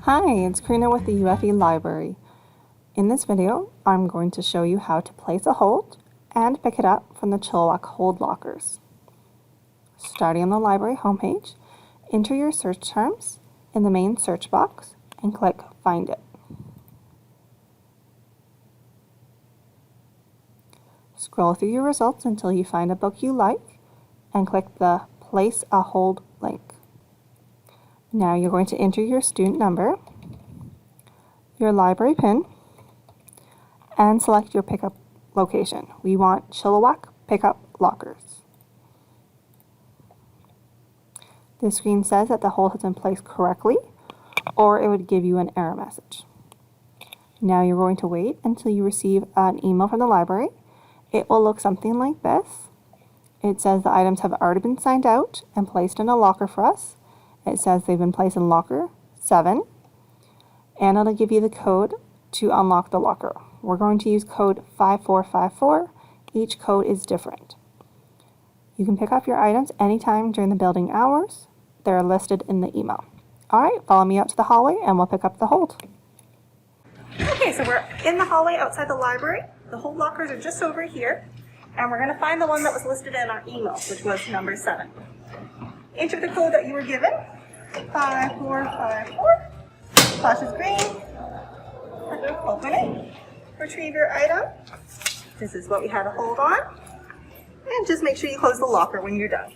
Hi, it's Karina with the UFE Library. In this video, I'm going to show you how to place a hold and pick it up from the Chilliwack hold lockers. Starting on the library homepage, enter your search terms in the main search box and click Find It. Scroll through your results until you find a book you like and click the Place a Hold link. Now you're going to enter your student number, your library PIN, and select your pickup location. We want Chilliwack Pickup Lockers. This screen says that the hold has been placed correctly, or it would give you an error message. Now you're going to wait until you receive an email from the library. It will look something like this. It says the items have already been signed out and placed in a locker for us. It says they've been placed in locker 7, and it'll give you the code to unlock the locker. We're going to use code 5454. Each code is different. You can pick up your items anytime during the building hours. They're listed in the email. All right, follow me out to the hallway and we'll pick up the hold. Okay, so we're in the hallway outside the library. The hold lockers are just over here, and we're going to find the one that was listed in our email, which was number 7. Enter the code that you were given, 5454. Flash is green. Open it. Retrieve your item. This is what we had to hold on. And just make sure you close the locker when you're done.